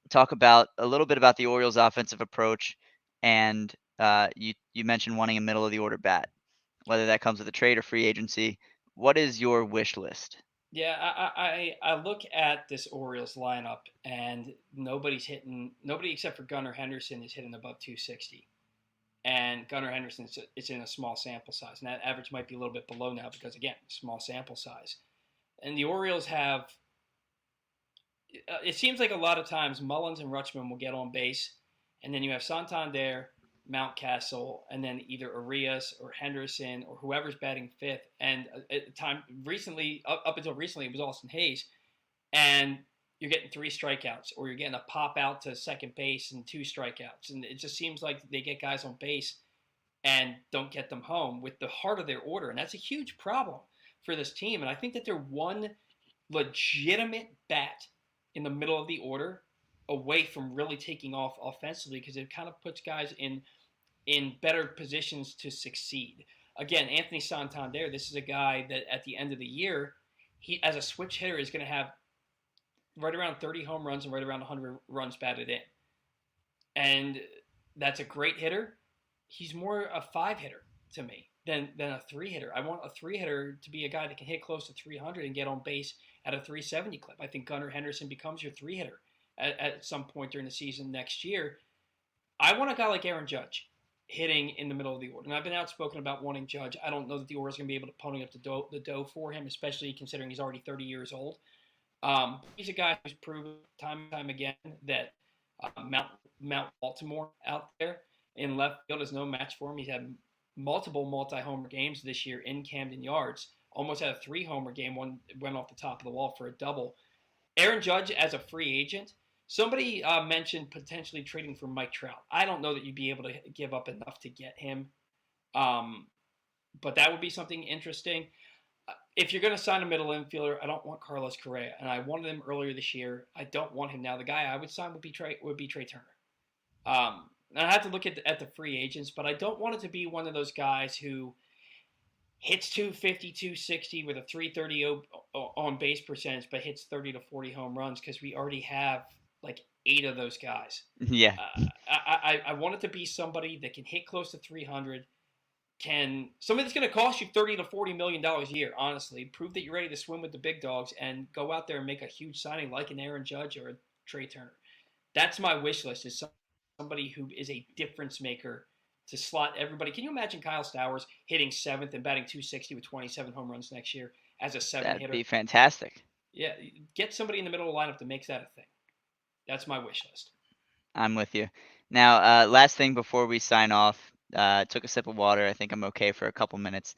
talk about a little bit about the Orioles' offensive approach, and you mentioned wanting a middle of the order bat, whether that comes with a trade or free agency. What is your wish list? Yeah, I look at this Orioles lineup and nobody except for Gunnar Henderson is hitting above 260. And Gunnar Henderson is in a small sample size. And that average might be a little bit below now because, again, small sample size. And the Orioles have, it seems like a lot of times Mullins and Rutschman will get on base. And then you have Santander, Mountcastle, and then either Arias or Henderson or whoever's batting fifth. And at the time recently, up until recently, it was Austin Hayes. And you're getting 3 strikeouts, or you're getting a pop out to second base and 2 strikeouts. And it just seems like they get guys on base and don't get them home with the heart of their order. And that's a huge problem for this team. And I think that they're one legitimate bat in the middle of the order away from really taking off offensively, because it kind of puts guys in better positions to succeed. Again, Anthony Santander, this is a guy that at the end of the year, he as a switch hitter is going to have right around 30 home runs and right around 100 runs batted in. And that's a great hitter. He's more a 5 hitter to me than a 3 hitter. I want a 3 hitter to be a guy that can hit close to 300 and get on base at a 370 clip. I think Gunnar Henderson becomes your 3 hitter at some point during the season next year. I want a guy like Aaron Judge hitting in the middle of the order. And I've been outspoken about wanting Judge. I don't know that the Orioles are going to be able to pony up the dough for him, especially considering he's already 30 years old. He's a guy who's proven time and time again that Mount Baltimore out there in left field is no match for him. He's had multiple multi-homer games this year in Camden Yards. Almost had a 3-homer game. One went off the top of the wall for a double. Aaron Judge as a free agent Somebody mentioned potentially trading for Mike Trout. I don't know that you'd be able to give up enough to get him, um, but that would be something interesting. If you're going to sign a middle infielder, I don't want Carlos Correa, and I wanted him earlier this year. I don't want him now. The guy I would sign would be Trey Turner. And I have to look at the free agents, but I don't want it to be one of those guys who hits 250, 260 with a 330 on base percentage, but hits 30 to 40 home runs because we already have like 8 of those guys. Yeah. I want it to be somebody that can hit close to 300, somebody that's going to cost you 30 to 40 million dollars a year. Honestly, prove that you're ready to swim with the big dogs and go out there and make a huge signing like an Aaron Judge or a Trey Turner. That's my wish list. Is somebody who is a difference maker to slot everybody. Can you imagine Kyle Stowers hitting seventh and batting 260 with 27 home runs next year as a seven That'd hitter? be fantastic. Yeah, get somebody in the middle of the lineup that makes that a thing. That's my wish list. I'm with you. Now, last thing before we sign off, took a sip of water. I think I'm okay for a couple minutes.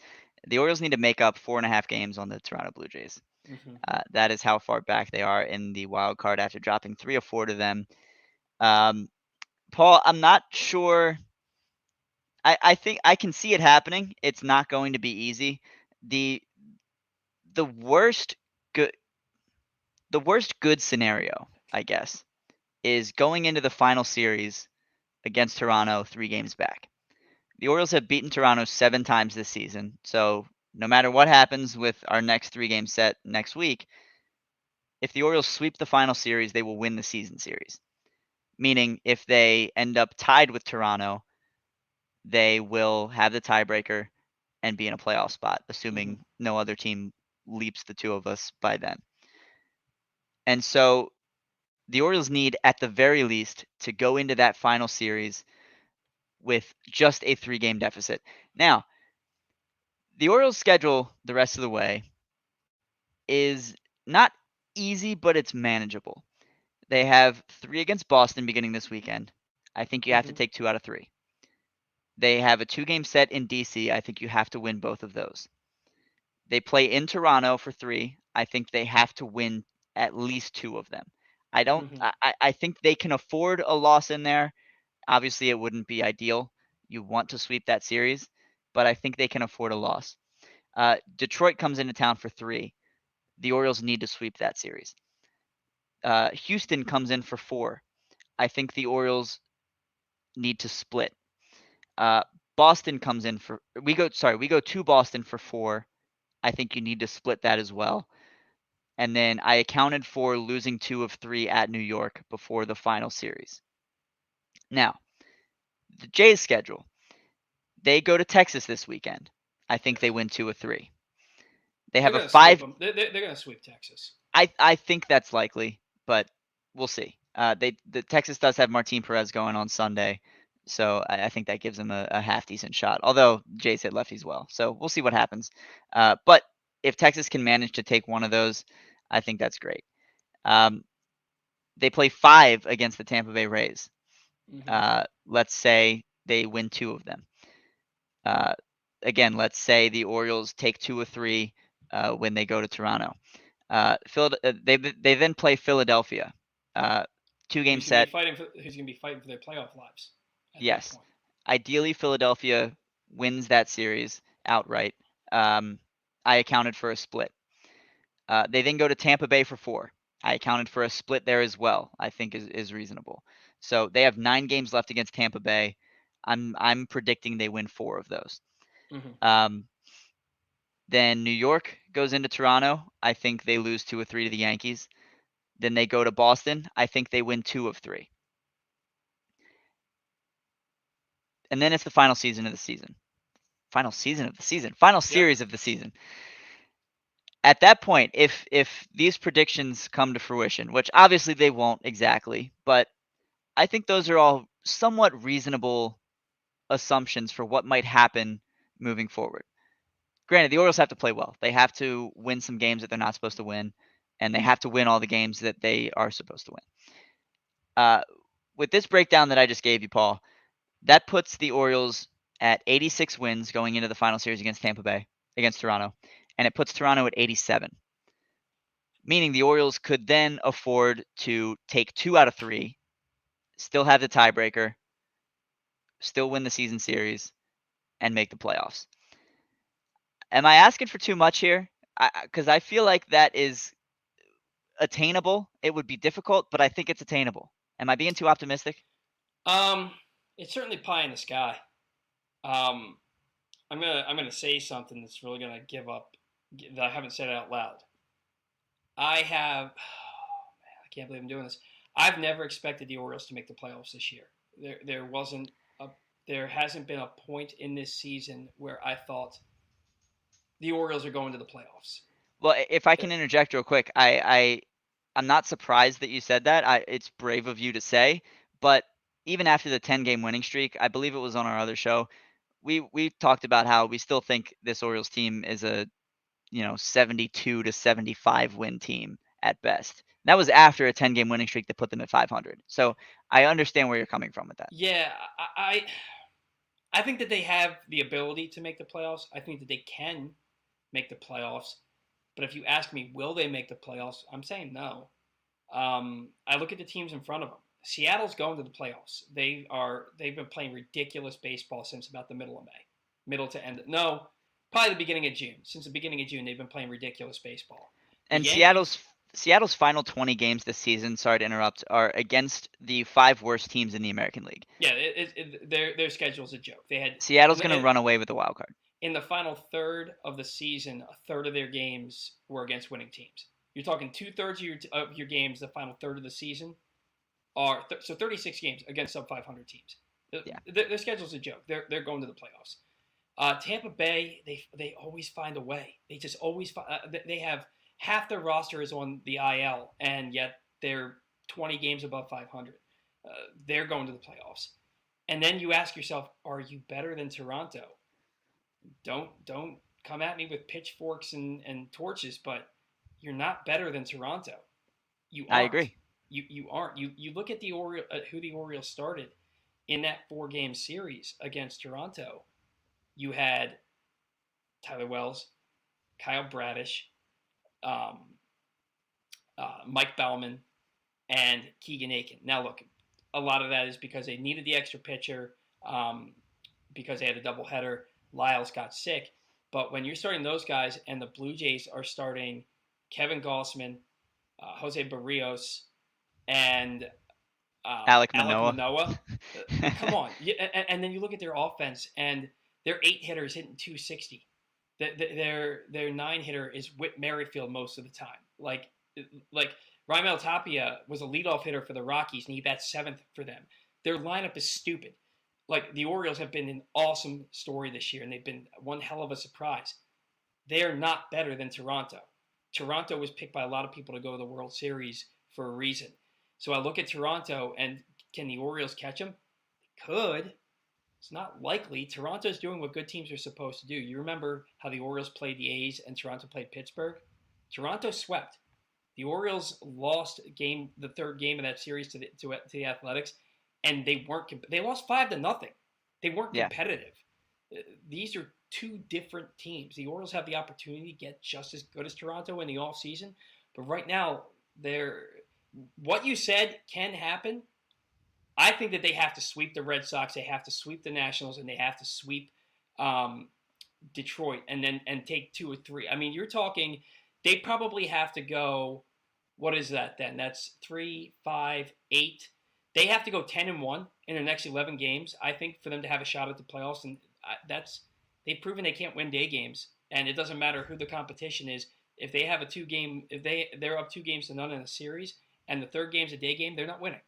The Orioles need to make up 4.5 games on the Toronto Blue Jays. Mm-hmm. That is how far back they are in the wild card after dropping 3 or 4 to them. Paul, I'm not sure. I think I can see it happening. It's not going to be easy. The the worst good scenario, I guess, is going into the final series against Toronto 3 games back. The Orioles have beaten Toronto 7 times this season, so no matter what happens with our next 3-game set next week, if the Orioles sweep the final series, they will win the season series. Meaning, if they end up tied with Toronto, they will have the tiebreaker and be in a playoff spot, assuming Mm-hmm. no other team leaps the two of us by then. And so the Orioles need, at the very least, to go into that final series with just a 3-game deficit. Now, the Orioles' schedule the rest of the way is not easy, but it's manageable. They have 3 against Boston beginning this weekend. I think you have to Mm-hmm. take 2 out of 3. They have a 2-game set in DC. I think you have to win both of those. They play in Toronto for 3. I think they have to win at least 2 of them. Mm-hmm. I think they can afford a loss in there. Obviously, it wouldn't be ideal. You want to sweep that series, but I think they can afford a loss. Detroit comes into town for 3. The Orioles need to sweep that series. Houston comes in for 4. I think the Orioles need to split. Uh, Boston comes in for we go to Boston for 4. I think you need to split that as well. And then I accounted for losing 2 of 3 at New York before the final series. Now, the Jays schedule. They go to Texas this weekend. I think they win 2 of 3. They They're have a going to sweep 5. them. They're going to sweep Texas. I think that's likely, but we'll see. The Texas does have Martin Perez going on Sunday, so I think that gives them a half decent shot. Although Jays hit lefties well, so we'll see what happens. But if Texas can manage to take one of those, I think that's great. They play 5 against the Tampa Bay Rays. Mm-hmm. Let's say they win 2 of them. Again, let's say the Orioles take 2 or 3 when they go to Toronto. They then play Philadelphia. 2-game set. Who's going to be fighting for their playoff lives at that Yes. point? Ideally, Philadelphia wins that series outright. I accounted for a split. They then go to Tampa Bay for 4. I accounted for a split there as well. I think is reasonable. So they have 9 games left against Tampa Bay. I'm predicting they win 4 of those. Mm-hmm. Then New York goes into Toronto. I think they lose 2 or 3 to the Yankees. Then they go to Boston. I think they win 2 of 3. And then it's the final season of the season. Final season of the season. Final Yep. series of the season. At that point, if these predictions come to fruition, which obviously they won't exactly, but I think those are all somewhat reasonable assumptions for what might happen moving forward. Granted, the Orioles have to play well. They have to win some games that they're not supposed to win, and they have to win all the games that they are supposed to win. With this breakdown that I just gave you, Paul, that puts the Orioles at 86 wins going into the final series against Toronto, and it puts Toronto at 87. meaning the Orioles could then afford to take 2 out of 3, still have the tiebreaker, still win the season series, and make the playoffs. Am I asking for too much here? Because I feel like that is attainable. It would be difficult, but I think it's attainable. Am I being too optimistic? Um, it's certainly pie in the sky. Um, I'm gonna say something that's really gonna give up that I haven't said out loud. I have, oh man, I can't believe I'm doing this. I've never expected the Orioles to make the playoffs this year. There wasn't a, there hasn't been a point in this season where I thought the Orioles are going to the playoffs. Well, if I Uh, can interject real quick, I'm not surprised that you said that. It's brave of you to say, but even after the 10-game winning streak, I believe it was on our other show, we talked about how we still think this Orioles team is a 72 to 75 win team at best. That was after a 10-game winning streak that put them at 500. So I understand where you're coming from with that. Yeah, I think that they have the ability to make the playoffs. I think that they can make the playoffs. But if you ask me, will they make the playoffs? I'm saying no. I look at the teams in front of them. Seattle's going to the playoffs. They've been playing ridiculous baseball since about the middle of May, middle to end. No, probably the beginning of June. Since the beginning of June, they've been playing ridiculous baseball. The And Yankees, Seattle's final 20 games this season, sorry to interrupt, are against the 5 worst teams in the American League. yeah, their schedule's a joke. They had Seattle's going to run away with the wild card. in the final third of the season, a third of their games were against winning teams. You're talking 2/3 of your games, the final third of the season, are so 36 games against sub 500 teams. Yeah. Their schedule's a joke. They're going to the playoffs. Tampa Bay, they always find a way. They just always they have half their roster is on the IL, and yet they're 20 games above 500. They're going to the playoffs. And then you ask yourself, are you better than Toronto? Don't come at me with pitchforks and torches, but you're not better than Toronto. You I aren't. agree. You aren't. You look at who the Orioles started in that 4-game series against Toronto. You had Tyler Wells, Kyle Bradish, um, Mike Bauman, and Keegan Aiken. Now look, a lot of that is because they needed the extra pitcher, because they had a doubleheader. Lyles got sick, but when you're starting those guys and the Blue Jays are starting Kevin Gossman, Jose Barrios, and Alec Alec Manoah. Manoah. Come on, and then you look at their offense, and their 8 hitters hitting 260. Their 9 hitter is Whit Merrifield most of the time. Like Raimel Tapia was a leadoff hitter for the Rockies, and he bats 7th for them. Their lineup is stupid. Like the Orioles have been an awesome story this year, and they've been one hell of a surprise. They are not better than Toronto. Toronto was picked by a lot of people to go to the World Series for a reason. So I look at Toronto, and can the Orioles catch them? They could. It's not likely. Toronto's doing what good teams are supposed to do. You remember how the Orioles played the A's and Toronto played Pittsburgh? Toronto swept. The Orioles lost the third game of that series to the Athletics, and they weren't. They lost 5-0. They weren't Yeah. competitive. These are two different teams. The Orioles have the opportunity to get just as good as Toronto in the off season, but right now they're what you said can happen. I think that they have to sweep the Red Sox, they have to sweep the Nationals, and they have to sweep um, Detroit, and take 2 or 3. I mean, you're talking they probably have to go. What is that then? That's 3, 5, 8. They have to go 10-1 in their next 11 games. I think for them to have a shot at the playoffs, and that's they've proven they can't win day games, and it doesn't matter who the competition is. If they have a 2-game, if they're up 2 games to none in a series, and the third game's a day game, they're not winning.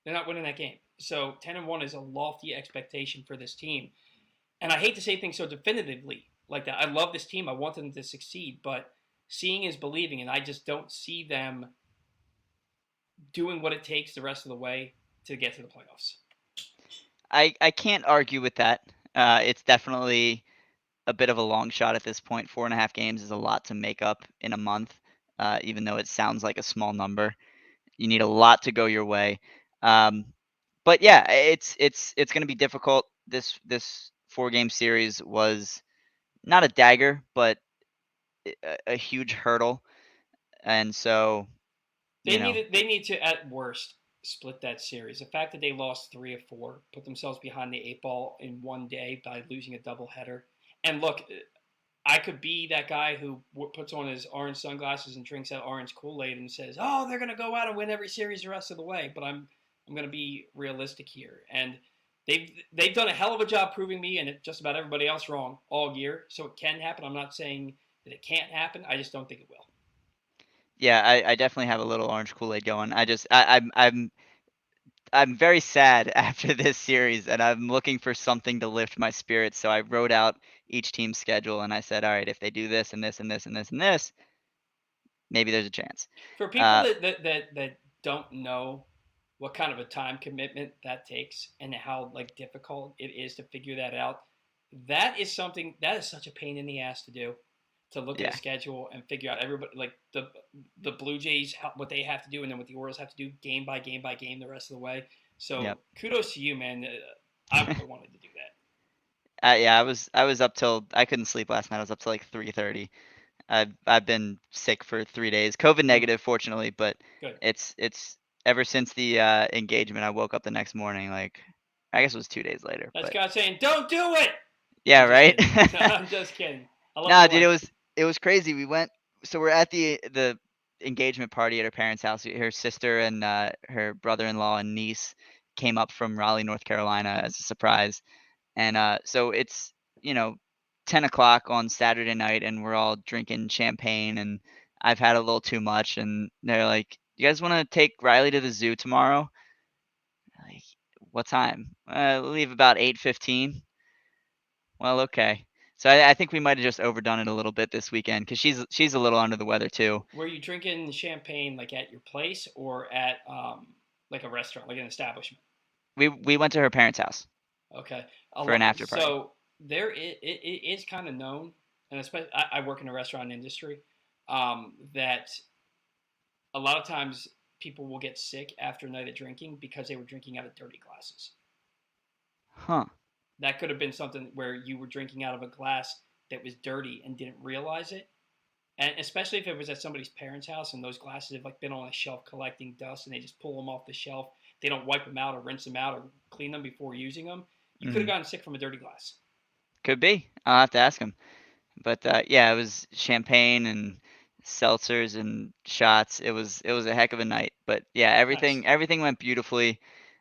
They're not winning that game. So 10-1 is a lofty expectation for this team. And I hate to say things so definitively like that. I love this team. I want them to succeed, but seeing is believing, and I just don't see them doing what it takes the rest of the way to get to the playoffs. I can't argue with that. It's definitely a bit of a long shot at this point. 4.5 games is a lot to make up in a month, even though it sounds like a small number. You need a lot to go your way. But yeah, it's going to be difficult. This 4-game series was not a dagger, but a huge hurdle. And so, They you know, need they need to at worst split that series. The fact that they lost 3 of 4, put themselves behind the 8 ball in one day by losing a doubleheader. And look, I could be that guy who puts on his orange sunglasses and drinks that orange Kool-Aid and says, "Oh, they're going to go out and win every series the rest of the way." But I'm going to be realistic here, and they've done a hell of a job proving me and just about everybody else wrong all year. So it can happen. I'm not saying that it can't happen. I just don't think it will. yeah, I definitely have a little orange Kool-Aid going. I'm very sad after this series, and I'm looking for something to lift my spirits. So I wrote out each team's schedule, and I said, all right, if they do this and this and this and this and this, maybe there's a chance. For people Uh, that don't know what kind of a time commitment that takes and how like difficult it is to figure that out, that is something that is such a pain in the ass to do, to look at a yeah, schedule and figure out everybody like the Blue Jays what they have to do and then what the Orioles have to do game by game by game the rest of the way. So yep. kudos to you, man. I would have wanted to do that. Yeah, I was up till I couldn't sleep last night. I was up till like 3:30. I've been sick for 3 days. COVID Mm, negative, fortunately, but good. it's ever since the engagement. I woke up the next morning, like I guess it was 2 days later, That's but God saying, "Don't do it." yeah, I'm just right. kidding. I'm just kidding. I love my Nah, dude, it wife. was it was crazy. We went, so we're at the engagement party at her parents' house. Her sister and her brother-in-law and niece came up from Raleigh, North Carolina as a surprise. And so it's, you know, 10 o'clock on Saturday night, and we're all drinking champagne, and I've had a little too much. And they're like, "You guys want to take Riley to the zoo tomorrow?" Like, what time? Leave about 8:15. Well, okay. So I think we might have just overdone it a little bit this weekend because she's a little under the weather too. Were you drinking champagne like at your place or at like a restaurant, like an establishment? We went to her parents' house Okay, for an after party. so it is kind of known, and especially I work in the restaurant industry, that a lot of times people will get sick after a night of drinking because they were drinking out of dirty glasses. Huh. That could have been something where you were drinking out of a glass that was dirty and didn't realize it, and especially if it was at somebody's parents' house and those glasses have like been on a shelf collecting dust and they just pull them off the shelf. They don't wipe them out or rinse them out or clean them before using them. You could have Mhm. gotten sick from a dirty glass. Could be. I'll have to ask him. But yeah, it was champagne and seltzers and shots. It was a heck of a night. But yeah, Nice. everything went beautifully.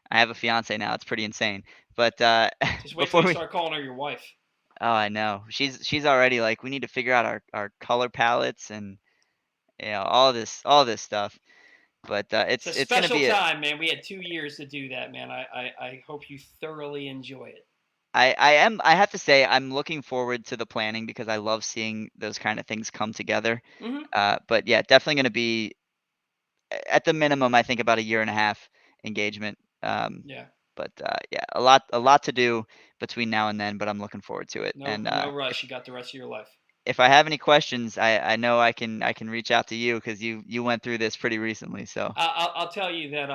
I have a fiance now. It's pretty insane. But Just wait till before you we start calling her your wife. oh, I know. She's already like we need to figure out our color palettes and all this stuff. But It's a it's gonna special be a time, man. We had 2 years to do that, man. I hope you thoroughly enjoy it. I have to say I'm looking forward to the planning because I love seeing those kind of things come together. Mm-hmm. But yeah, definitely gonna be at the minimum, I think about a year and a half engagement. Yeah. But yeah, a lot to do between now and then, but I'm looking forward to it. No And no rush. You got the rest of your life. if I have any questions, I know I can reach out to you because you went through this pretty recently. So I'll tell you that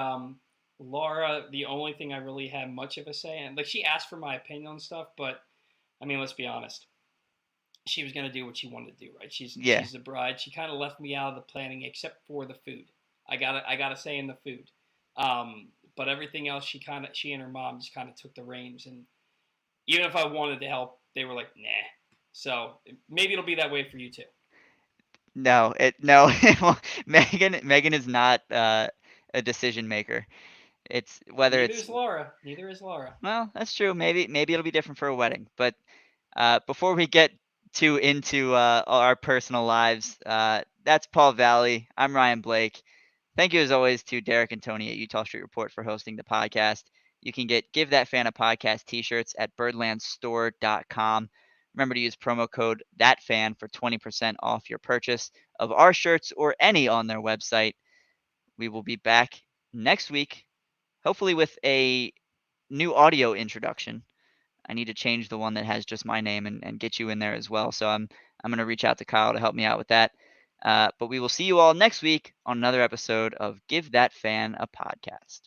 Laura, the only thing I really had much of a say in, like she asked for my opinion on stuff, but I mean, let's be honest. She was gonna do what she wanted to do, right? yeah, She's the bride. She kind of left me out of the planning except for the food. I gotta say in the food. But everything else, she and her mom just kind of took the reins, and even if I wanted to help, they were like, nah. So maybe it'll be that way for you too. no. Well, Megan is not a decision maker. It's whether Neither it's is Laura. Neither is Laura. well, that's true. Maybe it'll be different for a wedding. But before we get too into our personal lives, that's Paul Valley. I'm Ryan Blake. Thank you as always to Derek and Tony at Utah Street Report for hosting the podcast. You can get Give That Fan a Podcast t-shirts at birdlandstore.com. Remember to use promo code ThatFan for 20% off your purchase of our shirts or any on their website. We will be back next week, hopefully with a new audio introduction. I need to change the one that has just my name and get you in there as well. So I'm going to reach out to Kyle to help me out with that. But we will see you all next week on another episode of Give That Fan a Podcast.